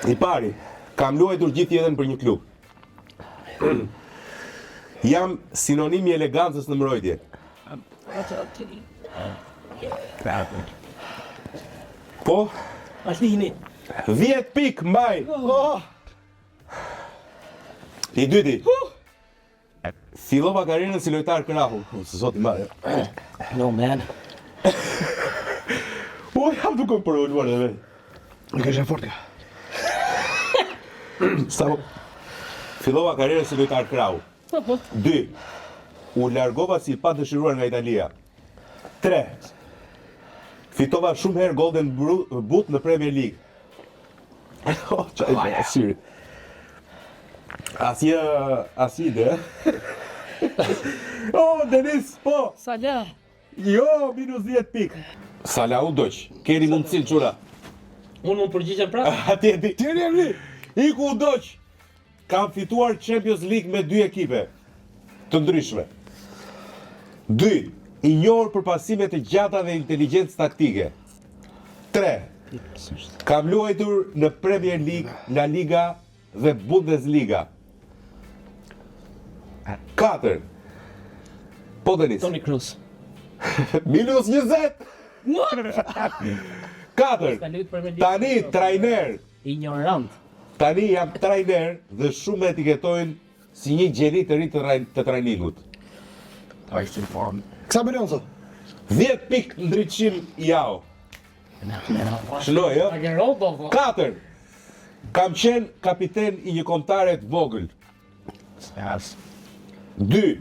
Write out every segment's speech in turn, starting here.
I pari, kam luajtur gjithë jetën për një klub. Jam sinonim i elegancës në mbrojtje. Po? Alini. 10 pik mbaj. I dyti. Fillova karrierën si lojtar krahu. Zoti mbaj. No man. Po jam duke më përulluar dhe vetë. Nga ishe fort ka. Fillova karrierën si lojtar krahu. 2. U largova si pa dëshiruar nga Italia. 3. Fitova shumë herë Golden Boot në Premier League. Qaj për asyri. Asje ide. Denis, po! Salah. Jo, minus 10 pik. Salah u doq. Keni mundësin qura. Unë mund përgjigjem pra? Tjeri emri. Iku u doq. Kam fituar Champions League me 2 ekipe të ndryshme. 2. I njohur për pasimet e gjata dhe inteligjencë taktike. 3. Kam luajtur në Premier League, La Liga dhe Bundesliga. 4. Po Denis. Toni Kroos. Minus 20. 4. Tani trajner. Ignorant. Tani jam trajner dhe shumë etiketojnë si një gjeni të ri të trajningut. Kësa milion sot? 10 pik ndryqim jao. Shënoj, jo? 4. Kam qenë kapiten i një kombëtare të vogël. 2.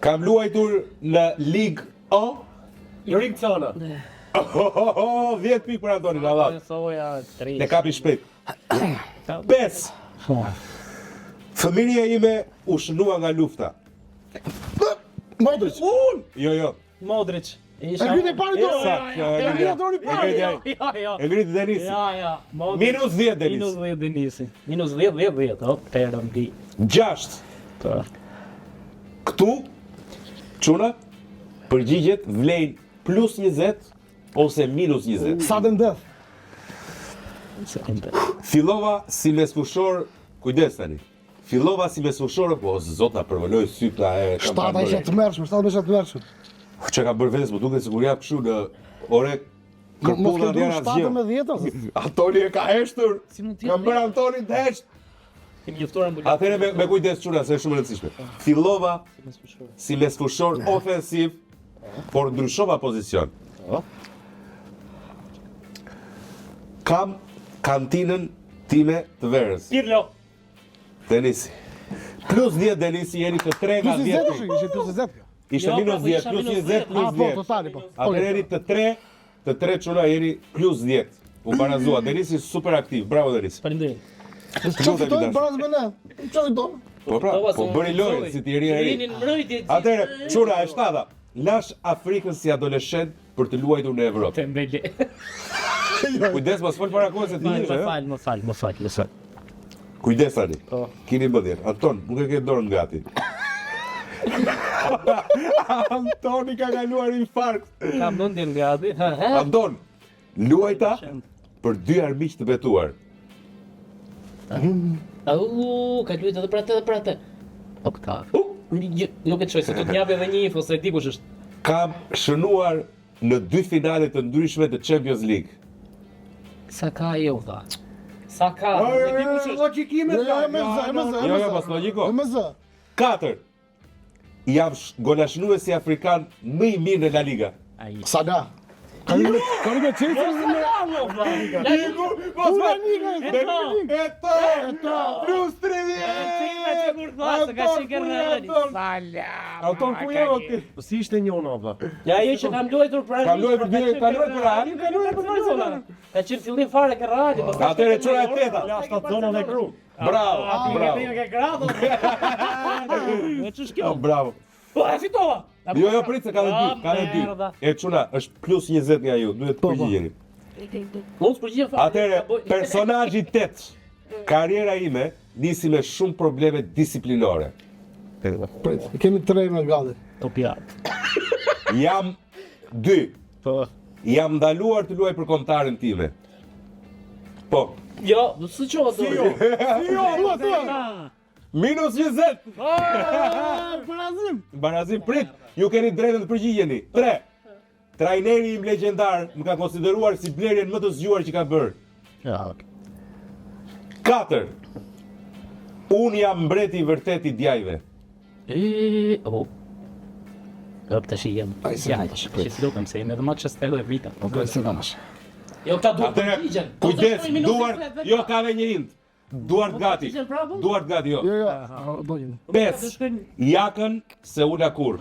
Kam luajtur në Ligue 1. Jorik Cona. 10 pik për Antonin, Allah. Ne kapi shpejt. 5. Fëmirja ime u shënua nga lufta. Modric. Jo. Modric. E griti e pari do. E griti atori pari. E griti Denisi. Ja. Minus 10 Denis. Minus 10 Denisi. Minus 10. O, perëm di. 6. Këtu, quna, përgjigjet vlejnë plus 20 ose minus 20. Sa të ndëth? Fillova si mesfushor, kujdes tani. Fillova si mesfushor, po zot na përvoloj sypta e Shtata ishe të mërshme, Që ka bërë vetes, po duket sikur jap kështu në ore Mos kërpuna ke du dera 7 me 10. Antoni e ka heshtur. Si mund t'i Ka bërë Antoni të hesht. Kemi njoftuar ambulantë. Atëherë me kujdes çuna, se është shumë e rëndësishme. Fillova si mesfushor ofensiv, por ndryshova pozicion. Kam kantinën time të verës. Pirlo. Denisi. Plus 10 Denisi, jeni të 3 nga 10. Ishe plus 20. Ishte Jo, minus po, 10, isha plus minus 20, 10. plus 10. Po, totali, po. Atëherë jeni të 3 çuna jeni plus 10. U barazua. Denisi super aktiv. Bravo Denisi. Faleminderit. Qa fitojnë baraz me ne? Qa fitojnë? Po pra, po bëri lojë si ti ri e ri. Rinin mbrojtje. Atëherë, çuna e 7-a. Lash Afrikën si adoleshent për të luajtur në Evropë. Tembele. Kujdes, mos fol para kohës se ti je. Më fal. Kujdes tani. Kini mbëdhje. Anton, nuk e ke dorën gati. Antoni ka kaluar infarkt. Kam mendjen gati. Anton, luajta për 2 armiq të betuar. Ka luajtur edhe për atë. Oktav. Nuk e çoj se do të jap edhe një info se di kush është. Kam shënuar në 2 finale të ndryshme të Champions League. Sa ka ajo tha? Sa ka? Logikime Jo, pas logjiko. Me zë. 4. Jam golashnuesi afrikan më i mirë në La Liga. Salah. Ka një me qesër me... Eto! Plus 30! Anton, ku je o ti? Si ishte njona, pa? Ja, ajo që kam luajtur për Kam luajtur për Real. Ka luajtur për Barcelona. Ka qenë fillim fare ke Reali. Atëre çuna e 8-a. Lasta zonën e kru. Bravo. Ke grado. Me ç'është kjo? Bravo. Po, e fitova. Jo, prit se ka dhe 2. E çuna, është plus 20 nga ju, duhet të përgjigjeni. Mos përgjigjem fare. Atëre, personazhi 8. Karriera ime nisi me shumë probleme disiplinore. Prit, kemi 3 me gati. Topiat. Jam 2. Po. Jam ndaluar të luaj për kombëtaren time. Po, Jo, së qoha Si jo, Tua. minus 20. Barazim. Barazim, prit, ju keni drejtën të përgjigjeni. 3. Trajneri im legjendar më ka konsideruar si blerjen më të zgjuar që ka bërë. Ja, ok. 4. Unë jam mbreti i vërtet i djajve. Oh. Këp të shijem. Ja, që s'lukëm se jemi edhe Manchester dhe Vita. Okej, se namash. Jo, këta duhet të Atëre, përgjigjen. kujdes, duart, jo ka dhe një hint. Duart gati. përgjigjen prapë? Duart gati, jo. Jo, dojnë. 5. Jakën se ula kur.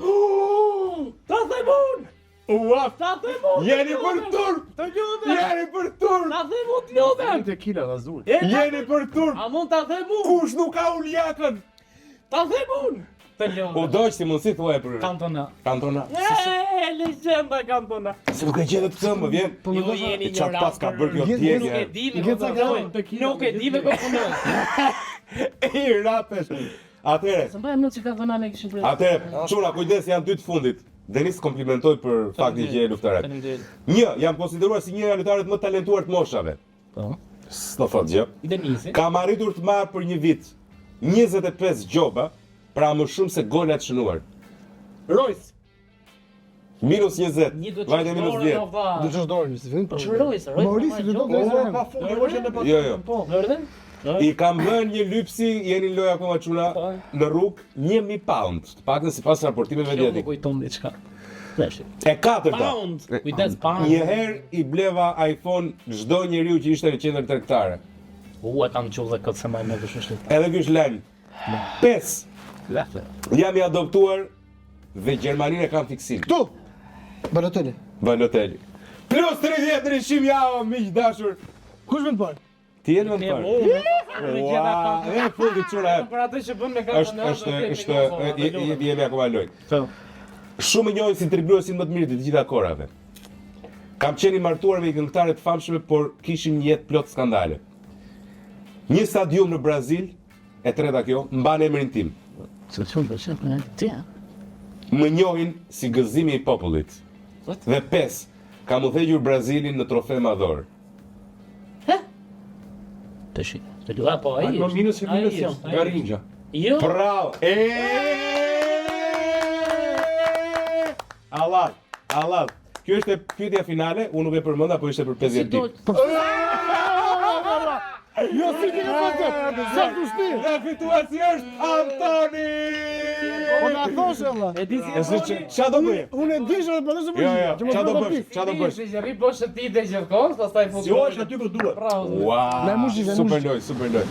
Ta them unë! Ua, Ta them unë! jeni për turp! Të lutem! Jeni për turp! Ta them unë të lutem! Tequila vazhduar. Jeni për turp! A mund ta them unë? Kush nuk ka ul jakën? Ta them unë! Të U lutem! doq si mundësi thuaj për Kantona. Kantona. Legjenda Kantona. Se nuk e gjetë të thëmë, vjen. Ju jeni E qatë pas ka bërë kjo Nuk e tjekje. di me po punoj. Nuk e di me po punoj. I rapesh. Atere, Së mbaj më që ka thëna ne kishim prit. atere, çuna, kujdes, janë 2 të fundit. Denis komplimentoj për faktin që je luftaret. Faleminderit. 1. Jam konsideruar si një nga luftarët më talentuar të moshave. Po. S'do thot gjë. Denisi. Kam arritur të marr për një vit 25 gjoba, pra më shumë se gola të shënuar. Royce. Minus 20. Një do Vajte minus 10. Do të çdorë, si vjen. Royce, Maurici do të Po, vëzë. pa fund, jo që ne po. Jo, jo. Po. Vërdet? I kam vënë një lypsi, jeni në lojë akoma çuna, në rrugë 1000 pound, të paktën sipas raportimeve Kjo më dietik. kujton diçka. Flesh. E katërta. Pound. Kujdes pound. Një herë i bleva iPhone çdo njeriu që ishte në qendër tregtare. U e kam qudhe këtë se maj me vëshëshlit. Edhe ky është lajm. 5. Lefle. Jam i adoptuar dhe Gjermaninë e kam fiksim. Tu. Balotelli. Balotelli. Plus 30 ndryshim ja, miq dashur. Kush vjen parë? Ti je në parë. Ua, e fundit çuna. Për atë që bën me Është jemi akoma lojë. Shumë e njohin si tribluesin më të mirë të gjitha kohërave. Kam qenë i martuar me një këngëtare të famshme, por kishim një jetë plot skandale. Një stadium në Brazil, e treta kjo, mban emrin tim. Më njohin si gëzimi i popullit. Dhe 5. Kam udhëhequr Brazilin në trofe madhor. Të shi. Të luha po ai. Ai minus e minus jam. Garinja. Jo. Bravo! Allah. Kjo është pyetja finale, unë nuk e përmenda, po ishte për 50 ditë. Jo, si ti ka thënë? Sa të shti? Dhe fituesi është Antoni! Po na thoshe valla. E di si. E se ç'a do bëj? Unë e di që po të Jo, ç'a do bësh? Ç'a do bësh? Jeri po shëtite gjithkohë, pastaj Jo, është aty ku duhet. Bravo. Wow! Me muzikë, me Super muzikë. loj, super loj.